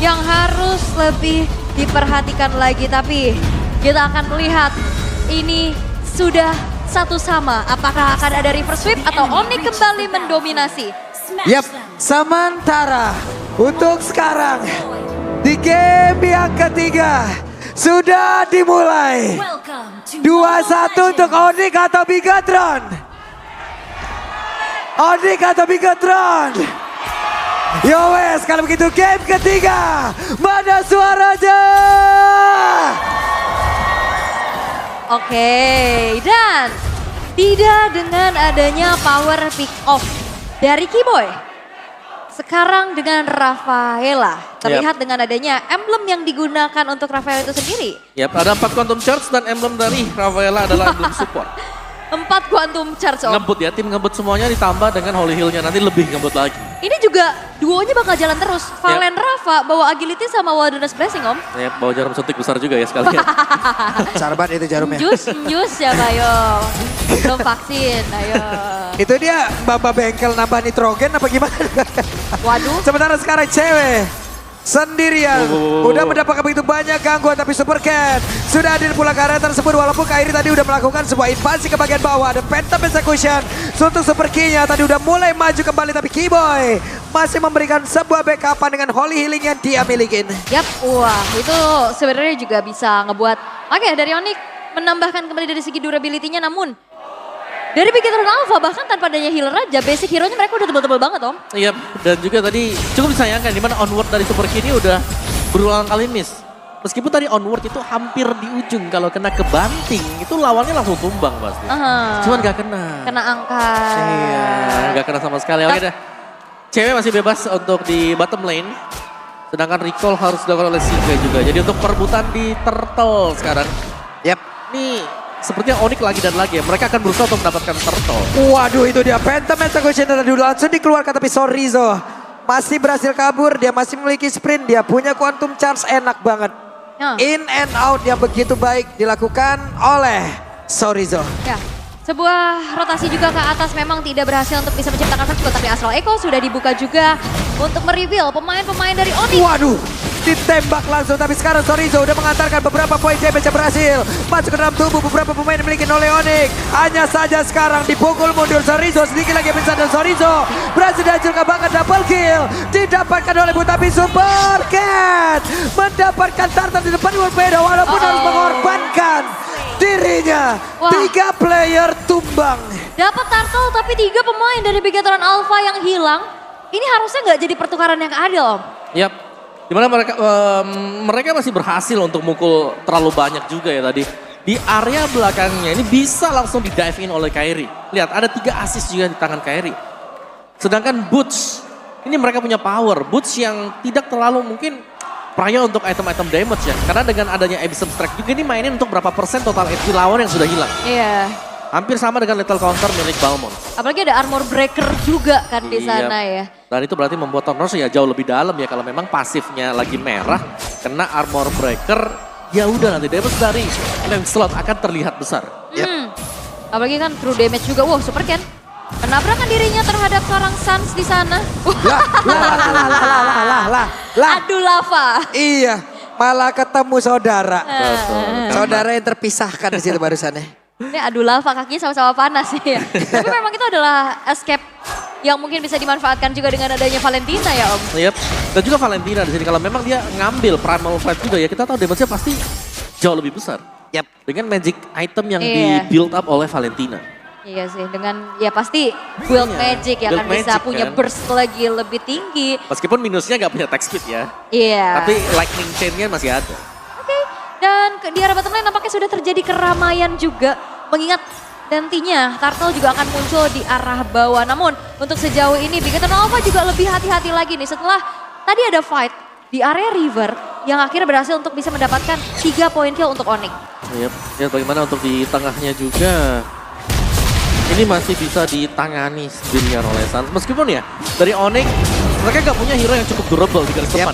yang harus lebih diperhatikan lagi. Tapi kita akan melihat ini sudah satu sama. Apakah akan ada reverse sweep atau Onyx kembali mendominasi? Yap, sementara untuk sekarang di game yang ketiga sudah dimulai. 2-1 untuk Onyx atau Bigatron. Onyx atau Bigatron. Yo wes, kalau begitu game ketiga, mana suaranya? Oke, dan tidak dengan adanya power pick off dari Keyboy. Sekarang dengan Rafaela, terlihat dengan adanya emblem yang digunakan untuk Rafaela itu sendiri. Yap, ada 4 Quantum Charge dan emblem dari Rafaela adalah emblem support. 4 Quantum Charge, Om. Ngebut ya, tim ngebut semuanya ditambah dengan Holy Heal-nya, nanti lebih ngebut lagi. Ini juga duonya bakal jalan terus. Valen Rafa bawa agility sama Wilderness Blessing, Om. Yap, bawa jarum suntik besar juga ya sekalian. Sarbat itu jarumnya. Jus ya, ayo. Belum vaksin, ayo. Itu dia Mbak Bengkel nambah nitrogen apa gimana? Waduh. Sementara sekarang cewek sendirian. Udah mendapatkan begitu banyak gangguan tapi Super Cat sudah hadir pula ke area tersebut. Walaupun Kairi tadi udah melakukan sebuah invasi ke bagian bawah. Ada Phantom Execution untuk Super Key-nya. Tadi udah mulai maju kembali tapi Keyboy masih memberikan sebuah backupan dengan Holy Healing yang dia milikin. Yap, wah itu sebenarnya juga bisa ngebuat. Oke, dari Onyx menambahkan kembali dari segi durability-nya, namun dari Bigatron Alpha bahkan tanpa adanya healer aja, basic hero-nya mereka udah tebel-tebel banget, Om. Iya, dan juga tadi cukup disayangkan dimana onward dari Super Key ini udah berulang kali miss. Meskipun tadi onward itu hampir di ujung, kalau kena kebanting itu lawannya langsung tumbang pasti. Cuman gak kena. Kena angkat. Iya, gak kena sama sekali. Oke dah. Cewek masih bebas untuk di bottom lane. Sedangkan recall harus dilakukan oleh Siga juga. Jadi untuk perebutan di turtle sekarang. Yap. Nih sepertinya Onyx lagi dan lagi ya. Mereka akan berusaha untuk mendapatkan turtle. Waduh, itu dia Phantom Execution tadi langsung dikeluarkan tapi Sorizo masih berhasil kabur. Dia masih memiliki sprint, dia punya Quantum Charge, enak banget. In and out yang begitu baik dilakukan oleh Sorizo. Ya, sebuah rotasi juga ke atas memang tidak berhasil untuk bisa menciptakan first blood, tapi Astral Echo sudah dibuka juga untuk mereveal pemain-pemain dari Onyx. Waduh, ditembak langsung tapi sekarang Sorizo udah mengantarkan beberapa poin damage yang berhasil masuk ke dalam tubuh beberapa pemain yang dimiliki oleh Onyx. Hanya saja sekarang dipukul mundur Sorizo, sedikit lagi bisa dan Sorizo berhasil dihancurkan, bahkan double kill didapatkan oleh Butapi. Super Cat mendapatkan tartan di depan World walaupun harus mengorbankan dirinya. Wah. 3 player tumbang. Dapat turtle tapi 3 pemain dari Bigatron Alpha yang hilang. Ini harusnya nggak jadi pertukaran yang adil, Om. Yap. Dimana mereka masih berhasil untuk mukul terlalu banyak juga ya tadi. Di area belakangnya ini bisa langsung di dive in oleh Kairi. Lihat ada 3 assist juga di tangan Kairi. Sedangkan Boots, ini mereka punya power. Boots yang tidak terlalu mungkin praya untuk item-item damage ya. Karena dengan adanya Abyssal Strike juga ini mainin untuk berapa persen total HP lawan yang sudah hilang. Iya. Hampir sama dengan Lethal Counter milik Balmond. Apalagi ada armor breaker juga kan di sana ya. Dan itu berarti membuat Tornos ya jauh lebih dalam ya. Kalau memang pasifnya lagi merah, kena armor breaker, ya udah nanti damage dari Lancelot akan terlihat besar. Apalagi kan true damage juga. Wow, Super Ken menabrakan dirinya terhadap seorang Sans di sana. Lah. Aduh lava. Iya, malah ketemu saudara. Betul. Saudara yang terpisahkan di situ barusannya. Ini adu lava, kakinya sama-sama panas ya. Tapi memang itu adalah escape yang mungkin bisa dimanfaatkan juga dengan adanya Valentina ya, Om. Yep. Dan juga Valentina di sini kalau memang dia ngambil Primal Fight juga ya, kita tahu damage-nya pasti jauh lebih besar. Yap. Dengan magic item yang Iya. di build up oleh Valentina. Iya sih, dengan ya pasti build magic ya Build kan bisa magic punya kan. burst lagi lebih tinggi. Meskipun minusnya nggak punya attack speed ya. Iya. Tapi lightning chain-nya masih ada. Oke, dan di arah bottom lane nampaknya sudah terjadi keramaian juga. Mengingat nantinya Turtle juga akan muncul di arah bawah. Namun untuk sejauh ini Bigatron Alpha juga lebih hati-hati lagi nih setelah tadi ada fight di area river yang akhirnya berhasil untuk bisa mendapatkan 3 poin kill untuk Onyx. Yep. Ya bagaimana untuk di tengahnya juga. Ini masih bisa ditangani sebenarnya oleh Sans. Meskipun ya dari Onyx mereka gak punya hero yang cukup durable di garis depan.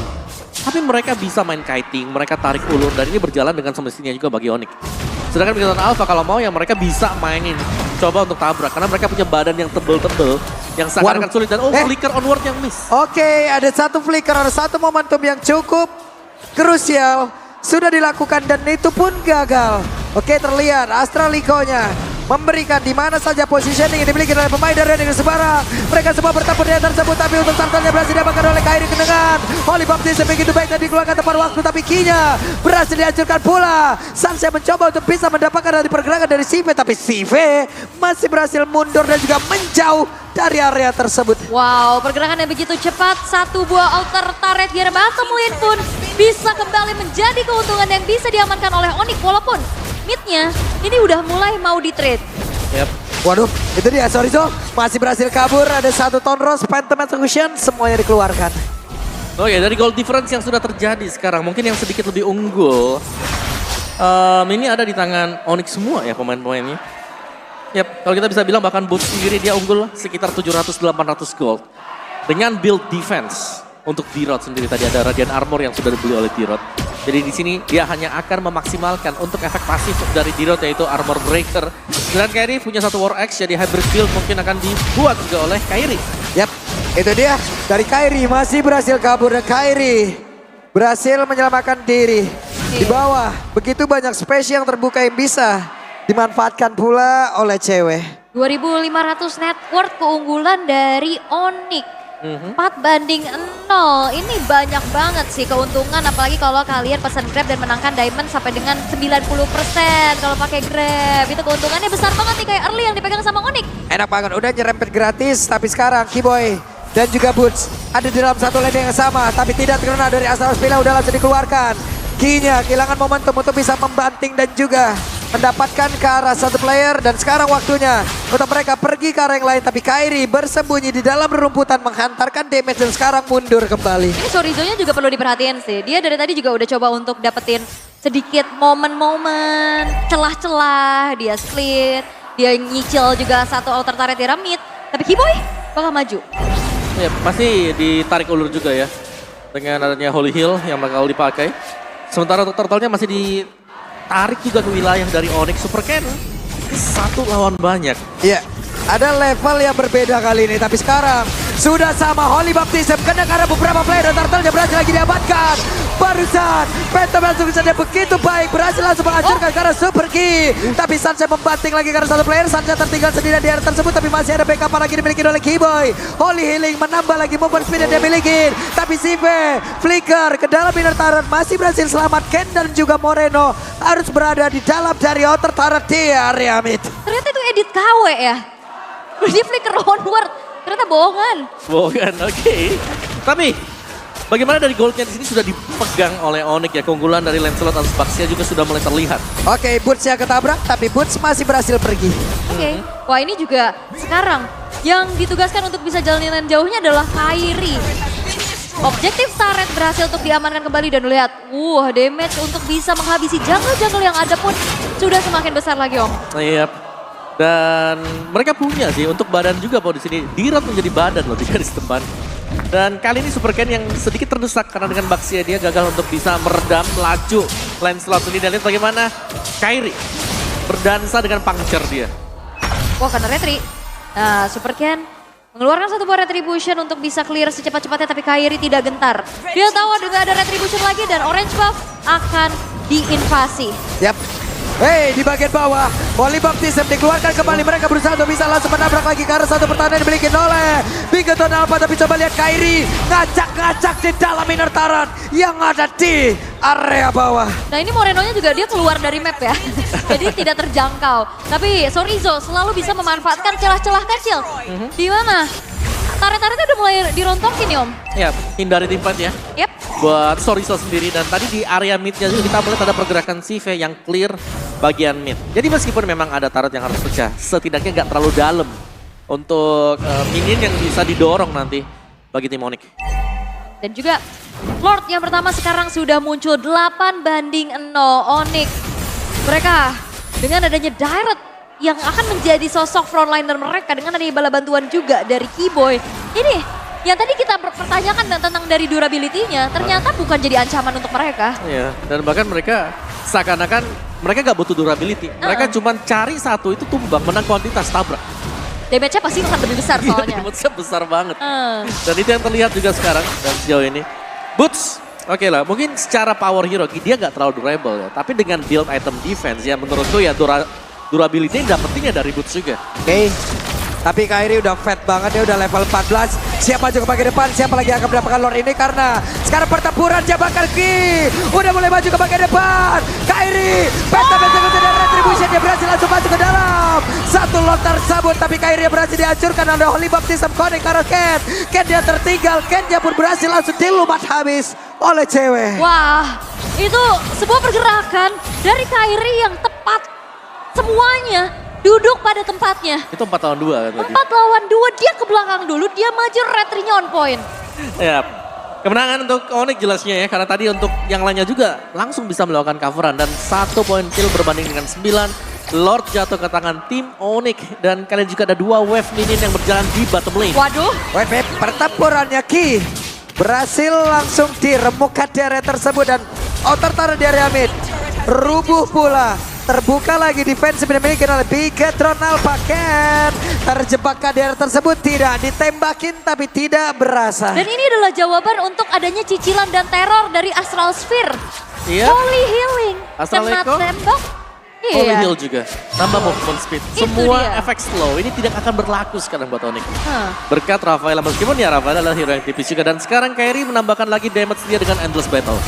Tapi mereka bisa main kiting, mereka tarik ulur dan ini berjalan dengan semestinya juga bagi Onyx. Sedangkan Bigatron Alpha kalau mau ya mereka bisa mainin, coba untuk tabrak. Karena mereka punya badan yang tebel-tebel yang seakan-akan Waduh. sulit dan flicker onward yang miss. Oke, ada satu flicker, ada satu momentum yang cukup krusial. Sudah dilakukan dan itu pun gagal. Oke, terlihat Astralico-nya memberikan di mana saja positioning yang dimiliki oleh pemain dari Negeri Semarang. Mereka semua bertempur di atas tersebut, tapi untuk Tartelnya berhasil diamankan oleh Kairi Kenengan. Holy Baptism begitu baik dan dikeluarkan tepat waktu, tapi Kinya berhasil dihancurkan pula. Sanse mencoba untuk bisa mendapatkan dari pergerakan dari Sive, tapi Sive masih berhasil mundur dan juga menjauh dari area tersebut. Wow, pergerakan yang begitu cepat. Satu buah outer turret Gear Bottom Lane pun bisa kembali menjadi keuntungan yang bisa diamankan oleh Onyx. Walaupun midnya ini udah mulai mau di-trade. Yap. Waduh, itu dia Sorizo masih berhasil kabur. Ada satu Tonros, Phantom Execution, semuanya dikeluarkan. Oke, dari goal difference yang sudah terjadi sekarang, mungkin yang sedikit lebih unggul. Ini ada di tangan Onyx semua ya pemain-pemainnya. Yap, kalau kita bisa bilang bahkan Boots sendiri dia unggul sekitar 700-800 gold. Dengan build defense untuk D-Rod sendiri, tadi ada Radiant Armor yang sudah dibeli oleh D-Rod. Jadi di sini dia hanya akan memaksimalkan untuk efek pasif dari D-Rod yaitu Armor Breaker. Dan Kairi punya satu War Axe, jadi Hybrid Build mungkin akan dibuat juga oleh Kairi. Yap, itu dia dari Kairi masih berhasil kabur dan Kairi berhasil menyelamatkan diri. Di bawah begitu banyak space yang terbuka yang bisa dimanfaatkan pula oleh cewek. 2.500 net worth keunggulan dari Onyx. 4-0. Ini banyak banget sih keuntungan, apalagi kalau kalian pesan Grab dan menangkan diamond sampai dengan 90% kalau pakai Grab. Itu keuntungannya besar banget nih, kayak early yang dipegang sama Onyx. Enak banget, udah nyerempet gratis, tapi sekarang Keyboy dan juga Boots ada di dalam satu lane yang sama, tapi tidak terkena dari Astral Spila, udah langsung dikeluarkan. Kinya kehilangan momentum untuk bisa membanting dan juga mendapatkan ke arah satu player, dan sekarang waktunya untuk mereka pergi ke arah yang lain, tapi Kairi bersembunyi di dalam rerumputan menghantarkan damage dan sekarang mundur kembali. Ini Sorizo-nya juga perlu diperhatiin sih. Dia dari tadi juga udah coba untuk dapetin sedikit momen-momen, celah-celah, dia split, dia nyicil juga satu outer turret di mid, tapi Keyboy bakal maju. Ya, pasti ditarik ulur juga ya dengan adanya Holy Hill yang bakal dipakai. Sementara untuk turtle-nya masih ditarik juga ke wilayah dari Onyx. Super Ken satu lawan banyak. Iya, ada level yang berbeda kali ini, tapi sekarang sudah sama. Holy Baptism kena karena beberapa player dan turtle-nya berhasil lagi diamankan. Barusan Phantom Execution begitu baik, berhasil langsung menghancurkan karena Super Key. Tapi Sanse membanting lagi karena satu player. Sanse tertinggal sendirian di area tersebut, tapi masih ada backup lagi dimiliki oleh Keyboy. Holy Healing menambah lagi movement speed yang dia miliki. Tapi Sive flicker ke dalam inner turret, masih berhasil selamat. Ken dan juga Moreno harus berada di dalam dari outer turret di area mid. Ternyata itu edit KW ya. Dia flicker onward, ternyata bohongan. Bukan, oke. Tapi bagaimana dari goldnya di sini sudah dipegang oleh Onyx ya. Keunggulan dari Lancelot atas Baxia juga sudah mulai terlihat. Oke, Boots yang ketabrak, tapi Boots masih berhasil pergi. Oke. Wah, ini juga sekarang yang ditugaskan untuk bisa jalanin jauhnya adalah Kairi. Objektif turret berhasil untuk diamankan kembali dan lihat, damage untuk bisa menghabisi jungle-jungle yang ada pun sudah semakin besar lagi, Om. Iya. Dan mereka punya sih untuk badan juga di sini. D-Rod menjadi badan loh di garis depan. Dan kali ini Super Ken yang sedikit terdesak karena dengan Baxia dia gagal untuk bisa meredam laju Lancelot ini. Dan lihat bagaimana Kairi berdansa dengan puncture dia. Wah, kena retri. Nah, Super Ken mengeluarkan satu buah retribution untuk bisa clear secepat-cepatnya, tapi Kairi tidak gentar. Dia tahu ada retribution lagi dan orange buff akan diinvasi. Yap. Hei, di bagian bawah, Holy Baptism dikeluarkan kembali. Mereka berusaha untuk bisa langsung menabrak lagi karena satu pertahanan dimiliki oleh Bigoton Alpha. Tapi coba lihat Kairi ngacak-ngacak di dalam inner turret yang ada di area bawah. Nah, ini Moreno-nya juga dia keluar dari map ya. Jadi tidak terjangkau. Tapi Sorizo selalu bisa memanfaatkan celah-celah kecil. Di mana? Tarik-tariknya udah mulai dirontokin ya, Om. Ya, hindari teamfight ya. Yap. Buat Sorizo sendiri. Dan tadi di area midnya juga kita melihat ada pergerakan Sive yang clear bagian mid. Jadi meskipun memang ada turret yang harus pecah, setidaknya nggak terlalu dalam untuk minion yang bisa didorong nanti bagi tim Onyx. Dan juga Lord yang pertama sekarang sudah muncul 8-0 Onyx. Mereka dengan adanya Direct yang akan menjadi sosok frontliner mereka dengan adanya bala bantuan juga dari Keyboy. Ini yang tadi kita pertanyakan tentang dari durability-nya, ternyata bukan jadi ancaman untuk mereka. Iya, dan bahkan mereka seakan-akan mereka nggak butuh durability. Mereka cuma cari satu itu tumbang, menang kuantitas, tabrak. damage-nya pasti akan lebih besar soalnya. Damage-nya besar banget. Eh. Dan itu yang terlihat juga sekarang dan sejauh ini. Boots, oke lah, mungkin secara power hero dia nggak terlalu durable ya. Tapi dengan build item defense ya menurutku ya durability dapetinnya dari Boots juga. Oke. Tapi Kairi udah fat banget, dia udah level 14. Siapa juga ke depan, siapa lagi yang akan mendapatkan lord ini karena sekarang pertempuran Jebakan Ki. Udah mulai maju ke bagian depan. Kairi, penta dan retribution dia berhasil langsung masuk ke dalam. Satu lord tersebut tapi Kairi berhasil dihancurkan oleh Holy Baptism Connect karena Ken. Ken dia tertinggal, Ken dia pun berhasil langsung dilumat habis oleh cewek. Wah, itu sebuah pergerakan dari Kairi yang tepat semuanya. Duduk pada tempatnya. Itu 4 lawan 2 kan tadi. 4 lawan 2, dia ke belakang dulu, dia maju, retrinya on point. Ya, kemenangan untuk Onyx jelasnya ya. Karena tadi untuk yang lainnya juga langsung bisa melakukan coveran. Dan 1 poin kill berbanding dengan 9. Lord jatuh ke tangan tim Onyx. Dan kalian juga ada 2 wave minion yang berjalan di bottom lane. Waduh. Wave pertempurannya Ki berhasil langsung diremukkan di area tersebut dan outer turret di area mid. Rubuh pula. Terbuka lagi defense yang dimiliki oleh Bigetron Alpha. Ken terjebak ke daerah tersebut, tidak ditembakin tapi tidak berasa. Dan ini adalah jawaban untuk adanya cicilan dan teror dari Astral Sphere. Iya. Holy Healing. Astral Kena Echo. tembak. Holy Iya. Heal juga. Tambah movement speed. Itu Semua dia. efek slow ini tidak akan berlaku sekarang buat Onyx. Hah. Berkat Rafael, meskipun ya Rafael adalah hero yang tipis juga. Dan sekarang Kairi menambahkan lagi damage dia dengan Endless Battle.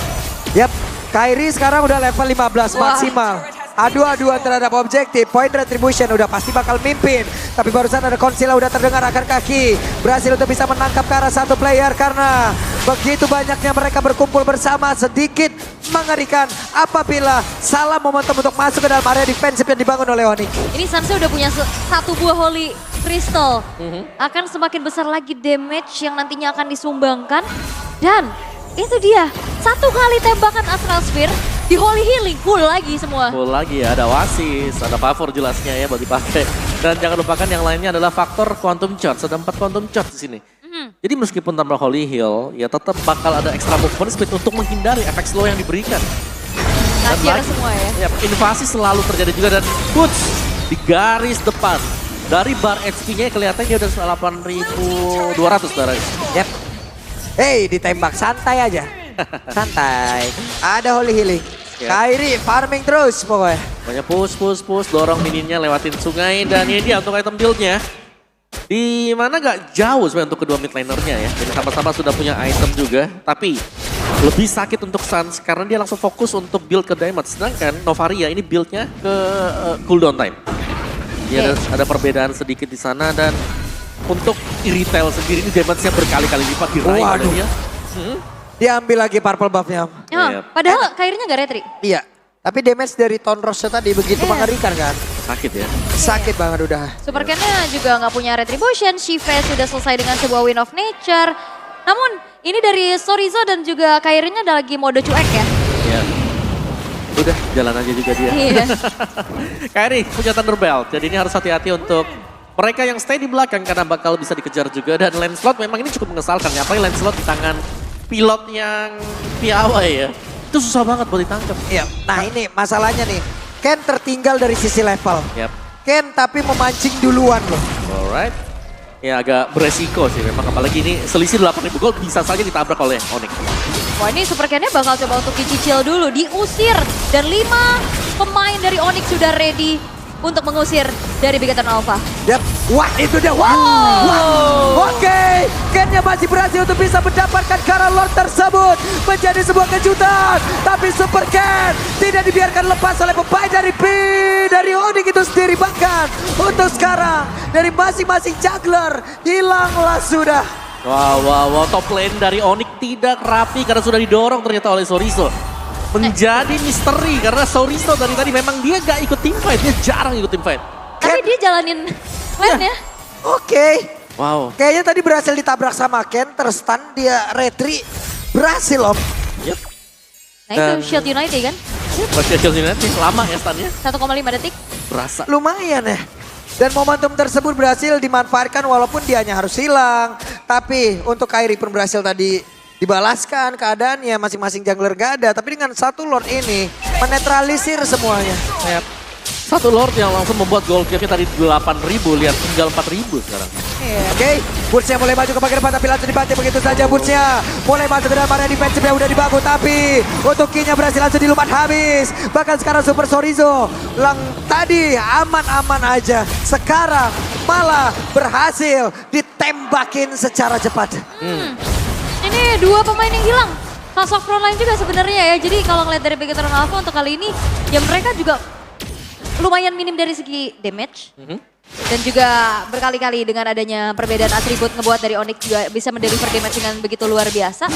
Yap, Kairi sekarang udah level 15 Wah. maksimal. Adu-aduan terhadap objektif, point retribution udah pasti bakal mimpin. Tapi barusan ada Konsila udah terdengar akar kaki. Berhasil untuk bisa menangkap ke arah satu player karena begitu banyaknya mereka berkumpul bersama, sedikit mengerikan apabila salah momentum untuk masuk ke dalam area defensif yang dibangun oleh Onyx. Ini Sansa udah punya satu buah Holy Crystal. Akan semakin besar lagi damage yang nantinya akan disumbangkan. Dan itu dia, 1 kali tembakan Astral Sphere di Holy Healing, full lagi semua. Full lagi ya, ada Oasis, ada Pavor jelasnya ya buat dipakai. Dan jangan lupakan yang lainnya adalah faktor Quantum Charge, ada 4 Quantum Charge di sini. Jadi meskipun tambah Holy Heal, ya tetap bakal ada extra movement speed untuk menghindari efek slow yang diberikan. Kasian lagi- semua ya. Ya, invasi selalu terjadi juga dan Boots di garis depan. Dari bar HP-nya kelihatan dia udah 8.200 darahnya. Yap. Hey, ditembak santai aja. Santai. Ada Holy Healing. Ya. Kairi farming terus pokoknya. Pokoknya push, dorong mininnya lewatin sungai dan ini dia untuk item build-nya. Di mana gak jauh sebenarnya untuk kedua mid laner-nya ya. Jadi sama-sama sudah punya item juga, tapi lebih sakit untuk Sans karena dia langsung fokus untuk build ke damage. Sedangkan Novaria ini build-nya ke cooldown time. Dia ada perbedaan sedikit di sana dan untuk retail sendiri ini damage-nya berkali-kali lipat diraih oleh Waduh. dia. Dia ambil lagi purple buff-nya. Ya, padahal Kairinya gak retri. Iya. Tapi damage dari Tonrosnya tadi begitu Iya. mengerikan kan. Sakit ya. Sakit banget udah. Super Ken-nya juga nggak punya retribution. Shiva sudah selesai dengan sebuah win of nature. Namun ini dari Sorizo dan juga Kairinya ada lagi mode cuek ya. Iya. Udah jalan aja juga dia. Iya. Kairi punya Thunder Belt, jadi ini harus hati-hati untuk mereka yang stay di belakang karena bakal bisa dikejar juga. Dan Lancelot memang ini cukup mengesalkan ya, apalagi Lancelot di tangan pilot yang piawai ya. Itu susah banget buat ditangkap. Iya. Nah ini masalahnya nih. Ken tertinggal dari sisi level. Yap, Ken tapi memancing duluan loh. alright. Ya agak beresiko sih memang, apalagi ini selisih 8.000 gol bisa saja ditabrak oleh Onyx. Wah ini Super Ken-nya bakal coba untuk dicicil dulu, diusir. Dan 5 pemain dari Onyx sudah ready untuk mengusir dari Bigetron Alpha. Yap. Wah itu dia. Wah. Wah. Oke. Ken-nya masih berhasil untuk bisa mendapatkan Kara Lord tersebut. Menjadi sebuah kejutan. Tapi Super Ken tidak dibiarkan lepas oleh pemain dari Onyx itu sendiri. Bahkan untuk sekarang dari masing-masing juggler hilanglah sudah. Wow, top lane dari Onyx tidak rapi karena sudah didorong ternyata oleh Sorizo. Menjadi misteri karena Sorizo dari tadi memang dia gak ikut team fight, dia jarang ikut team fight. Tapi dia jalanin lane-nya. Oke. Wow. Kayaknya tadi berhasil ditabrak sama Ken, terstun dia retri. Berhasil om. Yep. Nah itu Dan- Shield United kan, Masih Chelsea nanti lama ya stunnya. 1,5 detik. Berasa. Lumayan ya. Dan momentum tersebut berhasil dimanfaatkan walaupun dia hanya harus hilang. Tapi untuk Kairi pun berhasil tadi dibalaskan keadaannya, masing-masing jungler gak ada. Tapi dengan satu Lord ini menetralisir semuanya. Yep. Satu Lord yang langsung membuat gold gap-nya tadi 8.000, lihat tinggal 4.000 sekarang. Oke, Burtsnya mulai maju ke bagian depan tapi langsung dibanting begitu saja. Burtsnya mulai masuk ke dalam area defensif yang udah dibangun tapi untuk Kinya berhasil langsung dilumat habis. Bahkan sekarang Super Chorizo tadi aman-aman aja, sekarang malah berhasil ditembakin secara cepat. Ini dua pemain yang hilang. Sosok frontline juga sebenarnya ya. Jadi kalau ngeliat dari Bigetron Alpha untuk kali ini, ya mereka juga lumayan minim dari segi damage. Dan juga berkali-kali dengan adanya perbedaan atribut ngebuat dari Onyx juga bisa mendeliver damage dengan begitu luar biasa.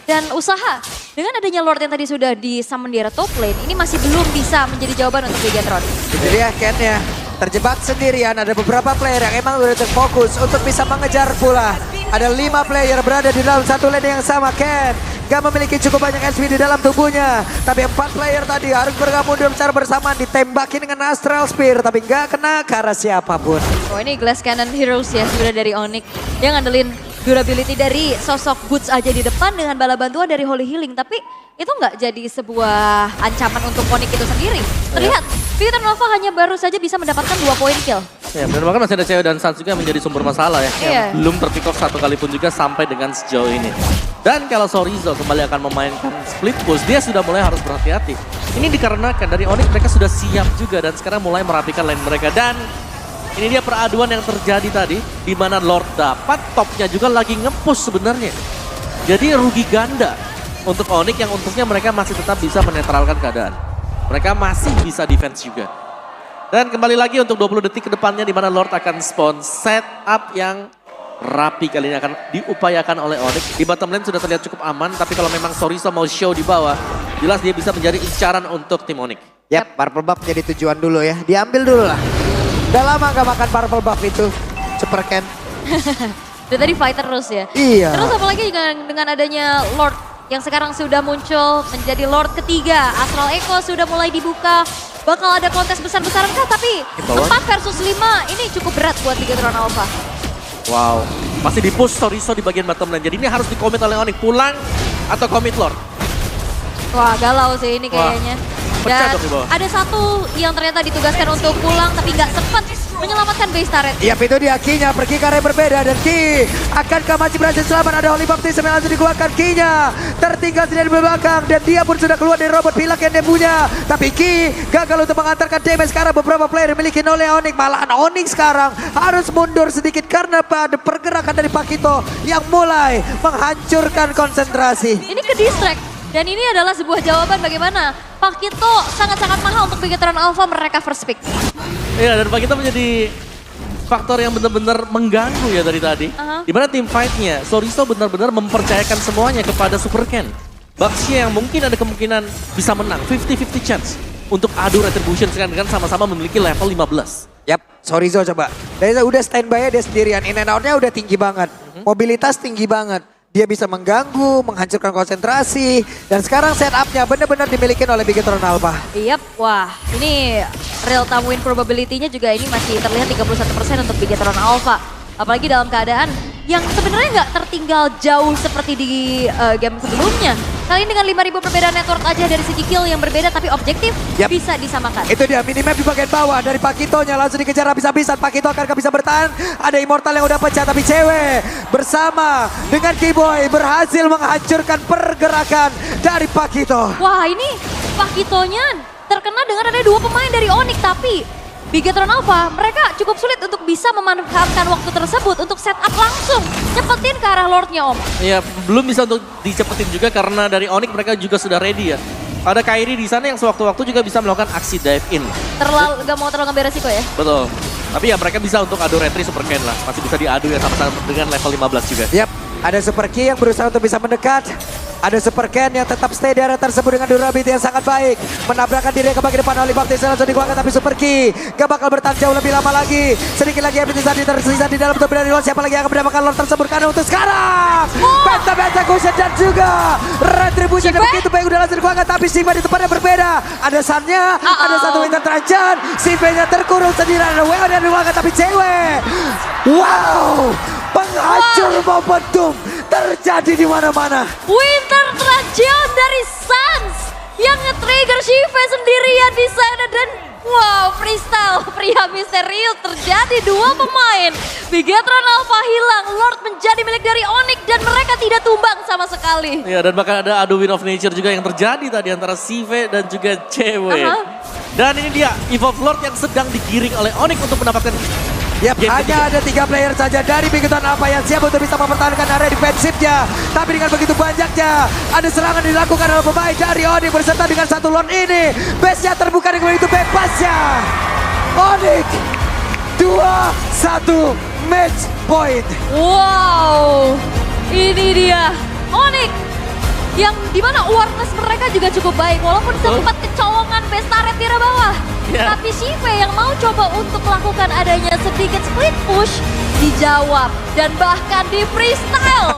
Dan usaha dengan adanya Lord yang tadi sudah di summon di area top lane, ini masih belum bisa menjadi jawaban untuk Bigetron. Itu dia Ken ya, terjebak sendirian. Ada beberapa player yang emang udah terfokus untuk bisa mengejar pula. Ada 5 player berada di dalam satu lane yang sama. Ken gak memiliki cukup banyak SP di dalam tubuhnya. Tapi 4 player tadi harus bergabung secara bersamaan. Ditembakin dengan Astral Spear tapi gak kena ke arah siapapun. Oh ini Glass Cannon Heroes ya sudah dari Onyx. Dia ngandelin durability dari sosok Boots aja di depan dengan bala bantuan dari Holy Healing. Tapi itu nggak jadi sebuah ancaman untuk Onyx itu sendiri. Terlihat, Bigetron Alpha hanya baru saja bisa mendapatkan 2 poin kill. Ya, dan bahkan masih ada Cewek dan Sans juga yang menjadi sumber masalah ya. Iya. Yang belum terpick off satu kali pun juga sampai dengan sejauh ini. Dan kalau Chorizo kembali akan memainkan split push, dia sudah mulai harus berhati-hati. Ini dikarenakan dari Onyx mereka sudah siap juga dan sekarang mulai merapikan lane mereka. Dan ini dia peraduan yang terjadi tadi, di mana Lord dapat, topnya juga lagi nge-push sebenarnya. Jadi rugi ganda untuk Onyx yang untungnya mereka masih tetap bisa menetralkan keadaan. Mereka masih bisa defense juga. Dan kembali lagi untuk 20 detik ke depannya di mana Lord akan spawn setup yang rapi kali ini akan diupayakan oleh Onyx. Di bottom lane sudah terlihat cukup aman, tapi kalau memang Chorizo mau show di bawah, jelas dia bisa menjadi incaran untuk tim Onyx. Yap, purple buff jadi tujuan dulu ya. Diambil dulu lah. Udah lama gak makan purple buff itu, Super Ken. Dari tadi fight terus ya. Iya. Terus apalagi dengan adanya Lord yang sekarang sudah muncul menjadi Lord ketiga. Astral Echo sudah mulai dibuka. Bakal ada kontes besar-besaran kah? Tapi 4 versus 5 ini cukup berat buat Bigetron Alpha. Wow, masih di-push Chorizo di bagian bottom lane. Jadi ini harus di-commit oleh Onyx. Pulang atau commit Lord? Wah galau sih ini kayaknya. Pecah Dan dong di bawah. ada satu yang ternyata ditugaskan untuk pulang tapi nggak sempat menyelamatkan base turret. Yap, itu dia Kinya pergi ke area berbeda dan Ki akankah masih berhasil selamat. Ada Holy Baptism yang langsung dikeluarkan. Kinya tertinggal sendiri di belakang dan dia pun sudah keluar dari robot pilak yang dia punya. Tapi Ki gagal untuk mengantarkan damage. Sekarang beberapa player dimiliki oleh Onyx. Malahan Onyx sekarang harus mundur sedikit karena pada pergerakan dari Pakito yang mulai menghancurkan konsentrasi. Ini ke distract. Dan ini adalah sebuah jawaban bagaimana Pakito sangat-sangat mahal untuk Bigetron Alpha mereka first pick. Iya, dan Pakito menjadi faktor yang benar-benar mengganggu ya dari tadi. Dimana tim fight-nya, Chorizo benar-benar mempercayakan semuanya kepada Super Ken. Baxia yang mungkin ada kemungkinan bisa menang, 50-50 chance untuk adu Retribution sekarang dengan sama-sama memiliki level 15. Yap, Chorizo coba. Dari udah standby dia sendirian, in and out-nya udah tinggi banget. Mobilitas tinggi banget. Dia bisa mengganggu, menghancurkan konsentrasi. Dan sekarang setup-nya benar-benar dimiliki oleh Bigetron Alpha. Yap, wah ini real time win probability-nya juga ini masih terlihat 31% untuk Bigetron Alpha. Apalagi dalam keadaan yang sebenarnya nggak tertinggal jauh seperti di game sebelumnya. Kali ini dengan 5.000 perbedaan network aja dari segi kill yang berbeda tapi objektif bisa disamakan. Itu dia minimap di bagian bawah dari Pakitonya langsung dikejar habis-habisan. Pakito akan bisa bertahan. Ada Immortal yang udah pecah tapi Cewek bersama dengan Keyboy berhasil menghancurkan pergerakan dari Pakito. Wah ini Pakitonya terkena dengan ada 2 pemain dari Onyx tapi Bigetron Alpha mereka cukup sulit untuk bisa memanfaatkan waktu tersebut untuk setup langsung cepetin ke arah Lordnya Om. Iya, belum bisa untuk dicepetin juga karena dari Onyx mereka juga sudah ready ya. Ada Kairi di sana yang sewaktu-waktu juga bisa melakukan aksi dive in. Gak mau terlalu ngambil resiko ya? Betul. Tapi ya mereka bisa untuk adu retri Super Ken lah. Masih bisa diadu ya sama-sama dengan level 15 juga. Yap, ada Super Ki yang berusaha untuk bisa mendekat. Ada Super Ken yang tetap stay di area tersebut dengan durability yang sangat baik. Menabrakkan diri ke bagian depan oleh Baptiste langsung dikeluarkan tapi Super Ki gak bakal bertahan jauh lebih lama lagi. Sedikit lagi ability tadi tersisa di dalam tubuh dari Lord. Siapa lagi yang akan mendapatkan Lord tersebut karena untuk sekarang. Penta Cushion dan juga Retribution dan begitu baik udah langsung dikeluarkan tapi Sigma di tempatnya berbeda. Ada Sunnya, ada satu Winter Tranjan. Sigma-nya terkurung sendirian. Ada WO yang dikeluarkan tapi Cewek. Wow, penghancur momentum terjadi di mana-mana. Winter Trajan dari Sans yang nge-trigger Shive sendirian di sana dan Wow, freestyle pria misterius terjadi, dua pemain. Bigetron Alpha hilang, Lord menjadi milik dari Onyx dan mereka tidak tumbang sama sekali. Ya, dan bahkan ada adu Win of Nature juga yang terjadi tadi antara Sive dan juga Cewek. Dan ini dia Evolve Lord yang sedang digiring oleh Onyx untuk mendapatkan Yap, game hanya ada 3 player saja dari Bigetron Alpha yang siap untuk bisa mempertahankan area defensifnya. Tapi dengan begitu banyaknya, ada serangan dilakukan oleh pemain dari Onyx berserta dengan satu Lord ini. Base-nya terbuka dengan begitu bebasnya. Onyx 2-1 match point. Wow, ini dia Onyx yang dimana awareness mereka juga cukup baik. Walaupun sempat kecolongan base turret di arah bawah. Yeah. Tapi Sive yang mau coba untuk melakukan adanya sedikit split push dijawab dan bahkan di freestyle.